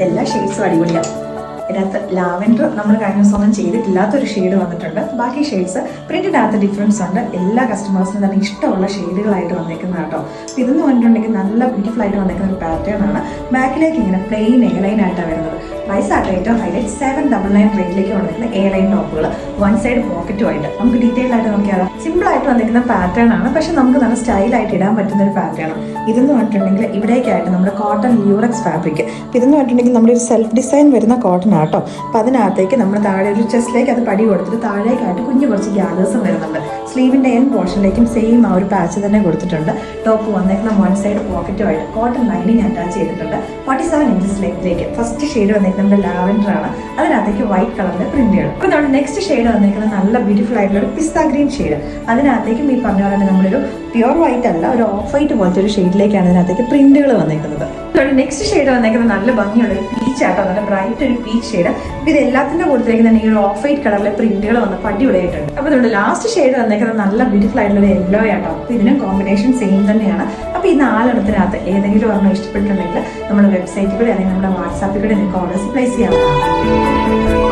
എല്ലാ ഷെയ്ഡ്സും അടിപൊളിയാണ്. ഇതിനകത്ത് ലാവൻഡർ നമ്മൾ കഴിഞ്ഞ ദിവസം ഒന്നും ചെയ്തിട്ടില്ലാത്തൊരു ഷെയ്ഡ് വന്നിട്ടുണ്ട്. ബാക്കി ഷെയ്ഡ്സ് പ്രിന്റിനകത്ത് ഡിഫറൻസ് ഉണ്ട്. എല്ലാ കസ്റ്റമേഴ്സിനും തന്നെ ഇഷ്ടമുള്ള ഷെയ്ഡുകളായിട്ട് വന്നേക്കുന്നത് കേട്ടോ. അപ്പോൾ ഇതെന്ന് പറഞ്ഞിട്ടുണ്ടെങ്കിൽ നല്ല ബ്യൂട്ടിഫുൾ ആയിട്ട് വന്നേക്കുന്ന ഒരു പാറ്റേൺ ആണ്. ബാക്കിലേക്ക് ഇങ്ങനെ പ്ലെയിൻ എ ലൈൻ ആയിട്ടാണ് വരുന്നത്. പ്രൈസായിട്ട് ഏറ്റവും ഹൈലൈറ്റ് 799 റേറ്റിലേക്ക് വന്നിരിക്കുന്ന എ ലൈൻ ടോപ്പുകൾ, വൺ സൈഡ് പോക്കറ്റുമായിട്ട്. നമുക്ക് ഡീറ്റെയിൽ ആയിട്ട് നോക്കിയാൽ സിമ്പിൾ ആയിട്ട് വന്നിരിക്കുന്ന പാറ്റേൺ ആണ്, പക്ഷെ നമുക്ക് നല്ല സ്റ്റൈലായിട്ട് ഇടാൻ പറ്റുന്ന ഒരു പാറ്റേൺ. ഇതെന്ന് പറഞ്ഞിട്ടുണ്ടെങ്കിൽ ഇവിടേക്കായിട്ട് നമ്മുടെ കോട്ടൺ ല്യൂറക്സ് ഫാബ്രിക്. ഇതെന്ന് പറഞ്ഞിട്ടുണ്ടെങ്കിൽ നമ്മുടെ ഒരു സെൽഫ് ഡിസൈൻ വരുന്ന കോട്ടൺ ആട്ടോ. അപ്പോൾ അതിനകത്തേക്ക് നമ്മൾ താഴെ ഒരു ചെസ്റ്റിലേക്ക് അത് പടി കൊടുത്തിട്ട് താഴേക്കായിട്ട് കുറച്ച് ഗ്യാദേഴ്സും വരുന്നുണ്ട്. സ്ലീവിൻ്റെ എൻ പോർഷനിലേക്കും സെയിം ആ ഒരു പാച്ച് തന്നെ കൊടുത്തിട്ടുണ്ട്. ടോപ്പ് വന്നേക്കുന്ന വൺ സൈഡ് പോക്കറ്റുമായിട്ട് കോട്ടൺ ലൈനിങ് അറ്റാച്ച് ചെയ്തിട്ടുണ്ട്. 47 ഇഞ്ചസ് ലെങ്തിലേക്ക്. ഫസ്റ്റ് ഷെയ്ഡ് വന്നേക്കുന്നത് നമ്മുടെ ലാവൻഡർ ആണ്. അതിനകത്തേക്ക് വൈറ്റ് കളറിന്റെ പ്രിന്റുകൾ. അപ്പോൾ നമ്മുടെ നെക്സ്റ്റ് ഷെയ്ഡ് വന്നേക്കുന്നത് നല്ല ബ്യൂട്ടിഫുൾ ആയിട്ടുള്ള ഒരു പിസ്ത ഗ്രീൻ ഷെയ്ഡ്. അതിനകത്തേക്കും ഈ പറഞ്ഞ പോലെ തന്നെ നമ്മളൊരു പ്യുവർ വൈറ്റ് അല്ല, ഒരു ഓഫ് വൈറ്റ് പോലത്തെ ഒരു ഷെയ്ഡിലേക്കാണ് ഇതിനകത്തേക്ക് പ്രിന്റുകൾ വന്നേക്കുന്നത്. നെക്സ്റ്റ് ഷെയ്ഡ് വന്നേക്കുന്നത് നല്ല ഭംഗിയുള്ള ഒരു പീച്ച് ആട്ടോ, നല്ല ബ്രൈറ്റ് ഒരു പീച്ച് ഷെയ്ഡ്. അപ്പോൾ ഇത് എല്ലാത്തിൻ്റെ കൂടുതലേക്ക് തന്നെ ഈ ഒരു ഓഫ് വൈറ്റ് കളറിലെ പ്രിന്റുകൾ വന്നപ്പോൾ അടിപൊളിയായിട്ടുണ്ട്. അപ്പോൾ നമ്മുടെ ലാസ്റ്റ് ഷെയ്ഡ് വന്നേക്കുന്നത് നല്ല ബ്യൂട്ടിഫുൾ ആയിട്ടുള്ള ഒരു യെല്ലോ ആട്ടോ. അപ്പോൾ ഇതിനും കോമ്പിനേഷൻ സെയിം തന്നെയാണ്. അപ്പോൾ ഈ 4 എണ്ണത്തിനകത്ത് ഏതെങ്കിലും ഒരെണ്ണം ഇഷ്ടപ്പെട്ടിട്ടുണ്ടെങ്കിൽ നമ്മുടെ വെബ്സൈറ്റിൽ കൂടെ അല്ലെങ്കിൽ നമ്മുടെ വാട്സാപ്പിൽ കൂടെ നിങ്ങൾക്ക് ഓർഡേഴ്സ് പ്ലേസ് ചെയ്യാവുന്നതാണ്.